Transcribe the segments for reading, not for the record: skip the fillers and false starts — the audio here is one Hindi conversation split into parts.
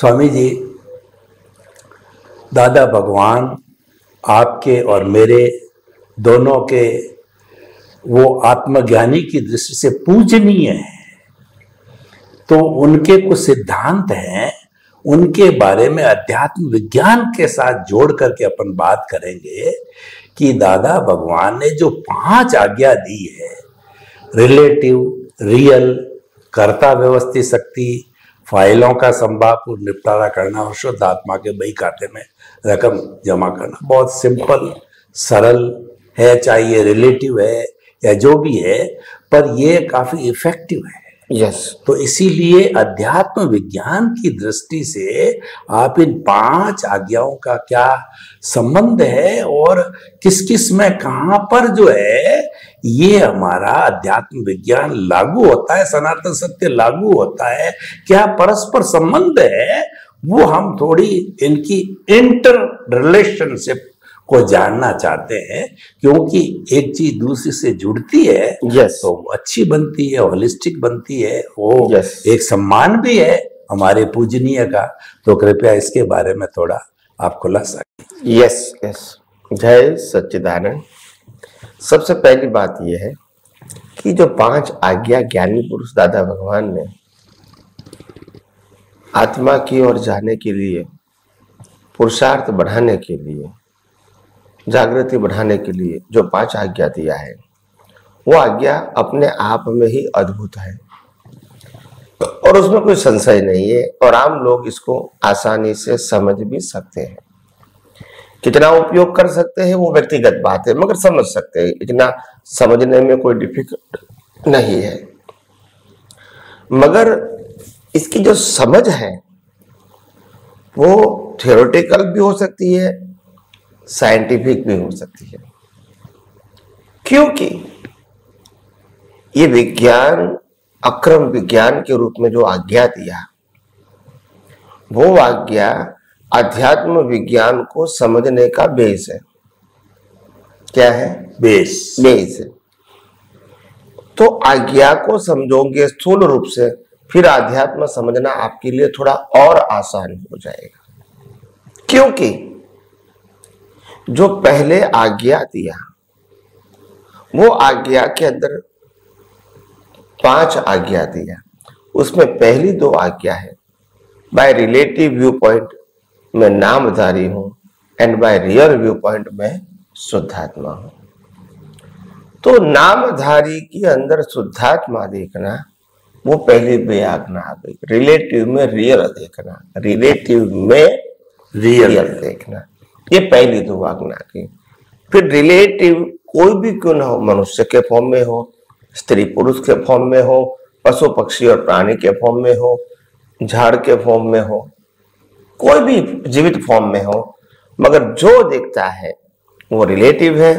स्वामी जी, दादा भगवान आपके और मेरे दोनों के वो आत्मज्ञानी की दृष्टि से पूजनीय है। तो उनके कुछ सिद्धांत हैं, उनके बारे में अध्यात्म विज्ञान के साथ जोड़ करके अपन बात करेंगे कि दादा भगवान ने जो 5 आज्ञा दी है, रिलेटिव, रियल, कर्ता व्यवस्थित शक्ति, फाइलों का संभावपूर्ण निपटारा करना और शुद्ध आत्मा के बही खाते में रकम जमा करना, बहुत सिंपल सरल है, चाहे ये रिलेटिव है या जो भी है, पर ये काफी इफेक्टिव है। यस तो इसीलिए अध्यात्म विज्ञान की दृष्टि से आप इन 5 आज्ञाओं का क्या संबंध है और किस किस में कहां पर जो है ये हमारा अध्यात्म विज्ञान लागू होता है, सनातन सत्य लागू होता है, क्या परस्पर संबंध है, वो हम थोड़ी इनकी इंटर रिलेशनशिप को जानना चाहते हैं। क्योंकि एक चीज दूसरी से जुड़ती है तो अच्छी बनती है, होलिस्टिक बनती है, वो एक सम्मान भी है हमारे पूजनीय का। तो कृपया इसके बारे में थोड़ा आप खुलासा कीजिए। यस जय सच्चिदानंद। सबसे पहली बात यह है कि जो 5 आज्ञा ज्ञानी पुरुष दादा भगवान ने आत्मा की ओर जाने के लिए, पुरुषार्थ बढ़ाने के लिए, जागृति बढ़ाने के लिए जो 5 आज्ञा दिया है, वो आज्ञा अपने आप में ही अद्भुत है और उसमें कोई संशय नहीं है और आम लोग इसको आसानी से समझ भी सकते हैं। कितना उपयोग कर सकते हैं वो व्यक्तिगत बात है, मगर समझ सकते हैं, इतना समझने में कोई डिफिकल्ट नहीं है। मगर इसकी जो समझ है वो थियोरेटिकल भी हो सकती है, साइंटिफिक भी हो सकती है, क्योंकि ये विज्ञान अक्रम विज्ञान के रूप में जो आज्ञा दिया, वो आज्ञा अध्यात्म विज्ञान को समझने का बेस है। क्या है? बेस है। तो आज्ञा को समझोगे स्थूल रूप से, फिर अध्यात्म समझना आपके लिए थोड़ा और आसान हो जाएगा। क्योंकि जो पहले आज्ञा दिया, वो आज्ञा के अंदर 5 आज्ञा दिया, उसमें पहली 2 आज्ञा है बाय रिलेटिव व्यू पॉइंट में नामधारी हूं and by real view point में शुद्धात्मा हूं। तो नामधारी के अंदर शुद्धात्मा देखना, वो पहली 2 आज्ञा आ गई। रिलेटिव में रियल देखना, रिलेटिव में रियल देखना, ये पहली 2 आज्ञा की। फिर रिलेटिव कोई भी क्यों ना हो, मनुष्य के फॉर्म में हो, स्त्री पुरुष के फॉर्म में हो, पशु पक्षी और प्राणी के फॉर्म में हो, झाड़ के फॉर्म में हो, कोई भी जीवित फॉर्म में हो, मगर जो देखता है वो रिलेटिव है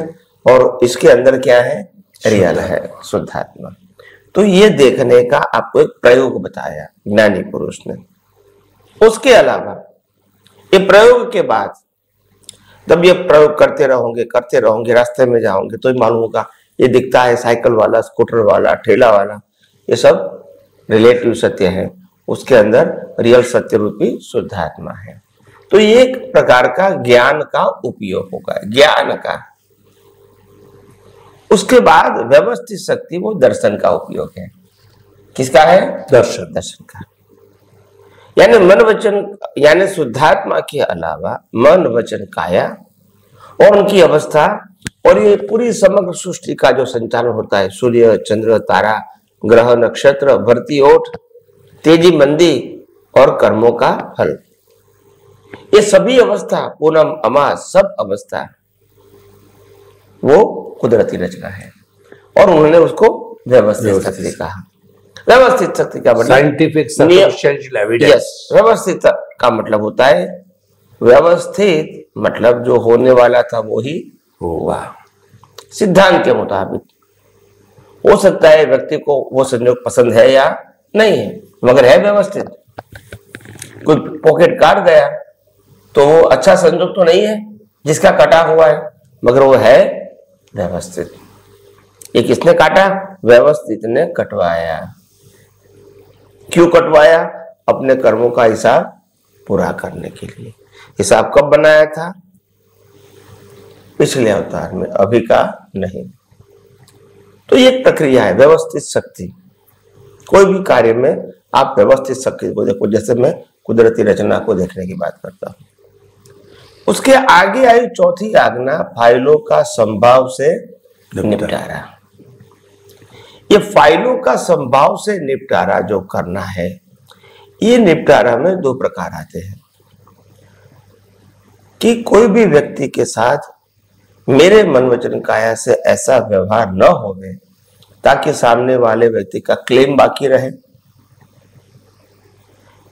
और इसके अंदर क्या है? रियल है, शुद्धात्मा। तो ये देखने का आपको एक प्रयोग बताया ज्ञानी पुरुष ने। उसके अलावा ये प्रयोग के बाद जब ये प्रयोग करते रहोगे, रास्ते में जाओगे तो मालूम होगा ये दिखता है साइकिल वाला, स्कूटर वाला, ठेला वाला, ये सब रिलेटिव सत्य है, उसके अंदर रियल सत्य रूपी शुद्धात्मा है। तो ये एक प्रकार का ज्ञान का उपयोग होगा, ज्ञान का। उसके बाद व्यवस्थित शक्ति, वो दर्शन का उपयोग है। किसका है? दर्शन का। यानी मन वचन, यानी शुद्धात्मा के अलावा मन वचन काया और उनकी अवस्था, और ये पूरी समग्र सृष्टि का जो संचालन होता है, सूर्य, चंद्र, तारा, ग्रह, नक्षत्र, भरती ओठ, तेजी मंदी और कर्मों का फल, ये सभी अवस्था, पूनम अमास, सब अवस्था वो कुदरती रचना है और उन्होंने उसको व्यवस्थित शक्ति कहा। व्यवस्थित शक्ति का मतलब साइंटिफिक सफिशिएंट एविडेंस। व्यवस्थित का मतलब होता है, व्यवस्थित मतलब जो होने वाला था वो ही होगा, सिद्धांत के मुताबिक। हो सकता है व्यक्ति को वो संयोग पसंद है या नहीं है, मगर है व्यवस्थित। कोई पॉकेट काट गया तो वो अच्छा संयोग तो नहीं है जिसका कटा हुआ है, मगर वो है व्यवस्थित। ये किसने काटा? व्यवस्थित ने कटवाया। क्यों कटवाया? अपने कर्मों का हिसाब पूरा करने के लिए। हिसाब कब बनाया था? पिछले अवतार में, अभी का नहीं। तो ये एक प्रक्रिया है, व्यवस्थित शक्ति। कोई भी कार्य में आप व्यवस्थित शक्ति को देखो, जैसे मैं कुदरती रचना को देखने की बात करता हूं। उसके आगे आई चौथी आज्ञा, फाइलों का संभाव से निपटारा। ये फाइलों का संभाव से निपटारा जो करना है, ये निपटारा में दो प्रकार आते हैं कि कोई भी व्यक्ति के साथ मेरे मन वचन काया से ऐसा व्यवहार न होवे ताकि सामने वाले व्यक्ति का क्लेम बाकी रहे,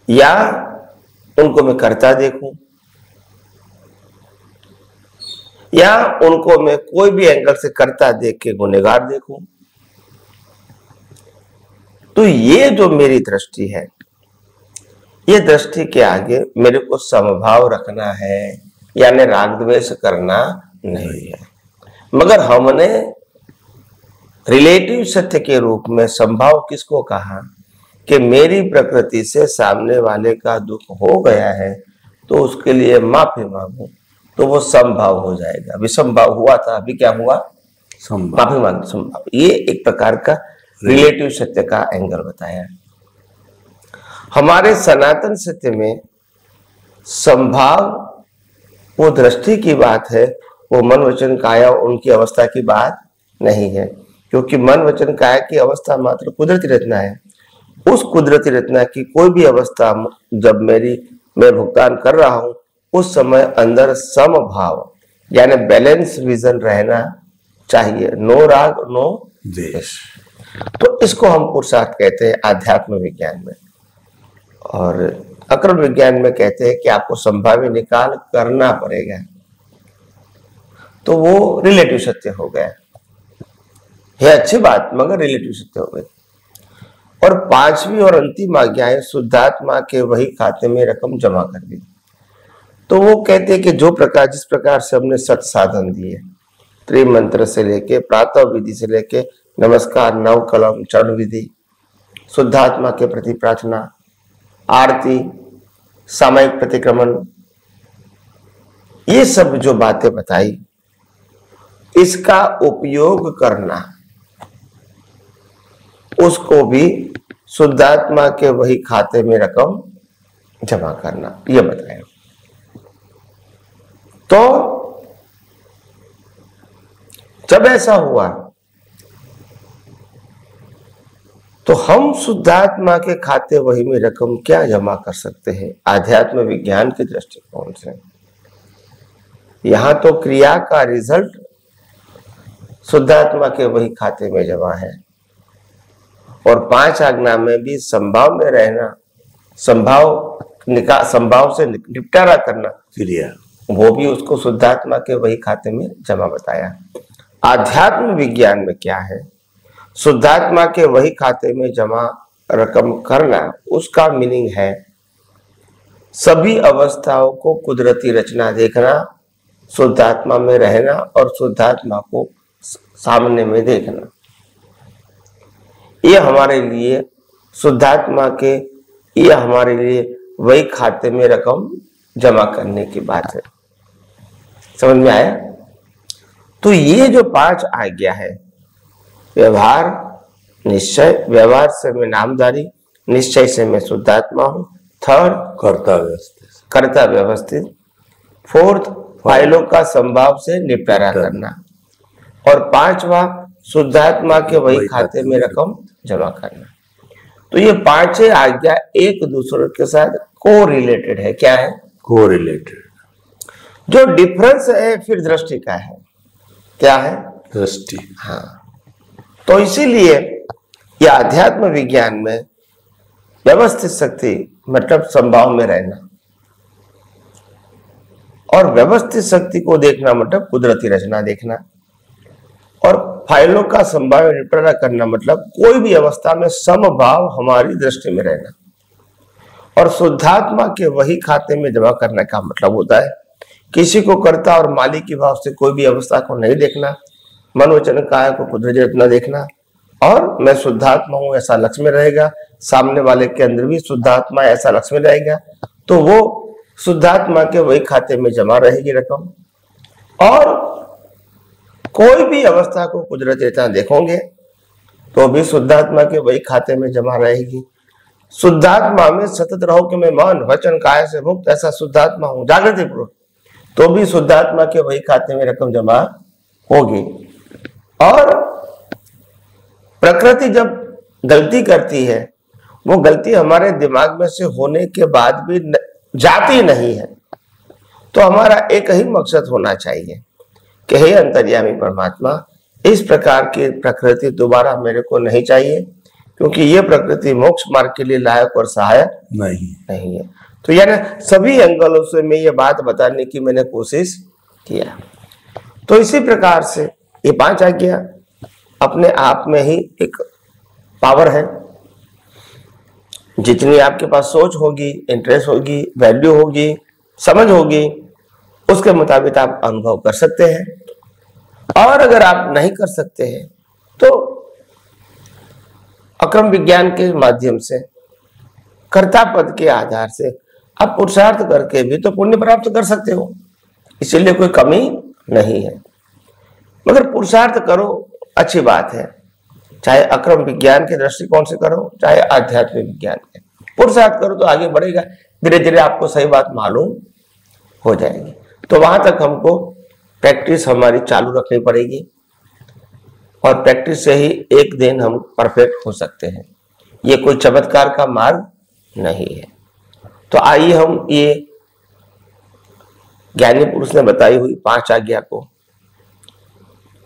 या उनको मैं करता देखूं, या उनको मैं कोई भी एंगल से करता देख के गुनहगार देखूं। तो ये जो मेरी दृष्टि है, ये दृष्टि के आगे मेरे को समभाव रखना है, यानी राग द्वेष करना नहीं है। मगर हमने रिलेटिव सत्य के रूप में संभाव किसको कहा कि मेरी प्रकृति से सामने वाले का दुख हो गया है तो उसके लिए माफी मांगू, तो वो संभाव हो जाएगा। अभी संभाव हुआ था, अभी क्या हुआ? माफी मांग संभाव। ये एक प्रकार का रिलेटिव सत्य का एंगल बताया। हमारे सनातन सत्य में संभाव वो दृष्टि की बात है, वो मन वचन काया उनकी अवस्था की बात नहीं है, क्योंकि मन वचन काया की अवस्था मात्र कुदरती रचना है। उस कुदरती रचना की कोई भी अवस्था जब मैं भुगतान कर रहा हूं, उस समय अंदर समभाव यानी बैलेंस विजन रहना चाहिए, नो राग नो द्वेष। तो इसको हम पुरुषार्थ कहते हैं आध्यात्म विज्ञान में, और अकर्म विज्ञान में कहते हैं कि आपको संभाव्य निकाल करना पड़ेगा। तो वो रिलेटिव सत्य हो गया है, अच्छी बात, मगर रिलेटिव सत्य हो गई। और पांचवी और अंतिम आज्ञा शुद्धात्मा के वही खाते में रकम जमा कर दी। तो वो कहते हैं कि जो प्रकार जिस प्रकार से हमने सत साधन दिए, त्रिमंत्र से लेके प्रातः विधि से लेके नमस्कार, नव कलम, चरण विधि, शुद्धात्मा के प्रति प्रार्थना, आरती, सामयिक प्रतिक्रमण, ये सब जो बातें बताई, इसका उपयोग करना, उसको भी शुद्धात्मा के वही खाते में रकम जमा करना, यह बताया। तो जब ऐसा हुआ तो हम शुद्धात्मा के खाते वही में रकम क्या जमा कर सकते हैं आध्यात्म विज्ञान के दृष्टिकोण से। यहां तो क्रिया का रिजल्ट शुद्धात्मा के वही खाते में जमा है, और पांच आज्ञा में भी संभाव में रहना, संभाव से निपटारा करना क्रिया, वो भी उसको शुद्धात्मा के वही खाते में जमा बताया। आध्यात्म विज्ञान में क्या है? शुद्धात्मा के वही खाते में जमा रकम करना, उसका मीनिंग है सभी अवस्थाओं को कुदरती रचना देखना, शुद्धात्मा में रहना और शुद्धात्मा को सामने में देखना। ये हमारे लिए शुद्धात्मा के, ये हमारे लिए वही खाते में रकम जमा करने की बात है। समझ में आया? तो ये जो पांच आज्ञा है, व्यवहार, निश्चय, व्यवहार से मैं नामधारी, निश्चय से मैं शुद्धात्मा हूं, थर्ड कर्ता व्यवस्थित, फोर्थ फाइलों का संभाव से निपटारा करना, और पांचवा शुद्धात्मा के वही खाते में रकम जमा करना। तो ये पांचों आज्ञा एक दूसरे के साथ को रिलेटेड है। क्या है? को रिलेटेड। जो डिफरेंस है फिर दृष्टि का है। क्या है? दृष्टि। हाँ, तो इसीलिए यह अध्यात्म विज्ञान में व्यवस्थित शक्ति मतलब संभाव में रहना, और व्यवस्थित शक्ति को देखना मतलब कुदरती रचना देखना, और फाइलों का संभाव्य निपटारा करना मतलब कोई भी अवस्था में समभाव हमारी दृष्टि में रहना, और शुद्धात्मा के वही खाते में जमा करने का मतलब होता है किसी को कर्ता और मालिक के भाव से कोई भी अवस्था को नहीं देखना, मन वचन काया को कुदरती रचना देखना, और मैं शुद्धात्मा हूं ऐसा लक्ष्य में रहेगा, सामने वाले के अंदर भी शुद्धात्मा ऐसा लक्ष्य में रहेगा। तो वो शुद्धात्मा के वही खाते में जमा रहेगी रकम। और कोई भी अवस्था को कुदरती रचना देखोगे तो भी शुद्धात्मा के वही खाते में जमा रहेगी। शुद्धात्मा में सतत रहो कि मैं मन वचन काया से मुक्त ऐसा शुद्धात्मा हूं जागृति पूर्वक, तो भी शुद्धात्मा के वही खाते में रकम जमा होगी। और प्रकृति जब गलती करती है, वो गलती हमारे दिमाग में से होने के बाद भी जाती नहीं है, तो हमारा एक ही मकसद होना चाहिए कि हे अंतर्यामी परमात्मा, इस प्रकार की प्रकृति दोबारा मेरे को नहीं चाहिए, क्योंकि ये प्रकृति मोक्ष मार्ग के लिए लायक और सहायक नहीं है। तो यानी सभी एंगलों से मैं ये बात बताने की मैंने कोशिश किया। तो इसी प्रकार से ये 5 आज्ञा अपने आप में ही एक पावर है। जितनी आपके पास सोच होगी, इंटरेस्ट होगी, वैल्यू होगी, समझ होगी, उसके मुताबिक आप अनुभव कर सकते हैं। और अगर आप नहीं कर सकते हैं तो अक्रम विज्ञान के माध्यम से, कर्ता पद के आधार से आप पुरुषार्थ करके भी तो पुण्य प्राप्त कर सकते हो, इसीलिए कोई कमी नहीं है। मगर पुरुषार्थ करो, अच्छी बात है, चाहे अक्रम विज्ञान के दृष्टिकोण से करो, चाहे आध्यात्मिक विज्ञान के। पुरुषार्थ करो तो आगे बढ़ेगा, धीरे धीरे आपको सही बात मालूम हो जाएगी। तो वहां तक हमको प्रैक्टिस हमारी चालू रखनी पड़ेगी, और प्रैक्टिस से ही एक दिन हम परफेक्ट हो सकते हैं। ये कोई चमत्कार का मार्ग नहीं है। तो आइए हम ये ज्ञानी पुरुष ने बताई हुई 5 आज्ञा को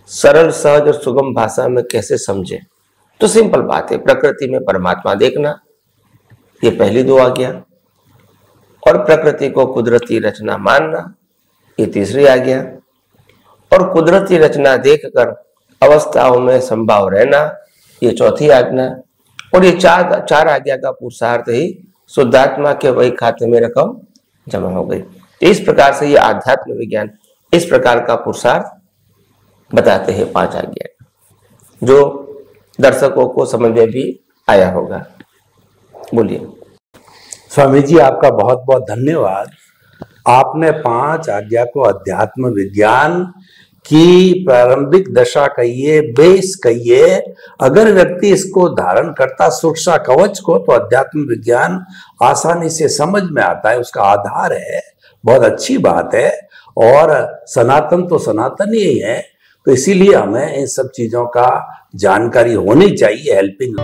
सरल, सहज और सुगम भाषा में कैसे समझे। तो सिंपल बात है, प्रकृति में परमात्मा देखना, ये पहली 2 आज्ञा, और प्रकृति को कुदरती रचना मानना, ये तीसरी आज्ञा, और कुदरती रचना देखकर अवस्थाओं में संभाव रहना, ये चौथी आज्ञा। और ये चार आज्ञा का पुरुषार्थ ही शुद्धात्मा के वही खाते में रकम जमा हो गई। इस प्रकार से ये आध्यात्म विज्ञान इस प्रकार का पुरुषार्थ बताते हैं 5 आज्ञा, जो दर्शकों को समझ में भी आया होगा। बोलिए। स्वामी जी, आपका बहुत बहुत धन्यवाद। आपने 5 आज्ञा को अध्यात्म विज्ञान की प्रारंभिक दशा कहिए, बेस कहिए, अगर व्यक्ति इसको धारण करता सुरक्षा कवच को, तो अध्यात्म विज्ञान आसानी से समझ में आता है, उसका आधार है। बहुत अच्छी बात है। और सनातन तो सनातन ही है, तो इसीलिए हमें इन सब चीजों का जानकारी होनी चाहिए। हेल्पिंग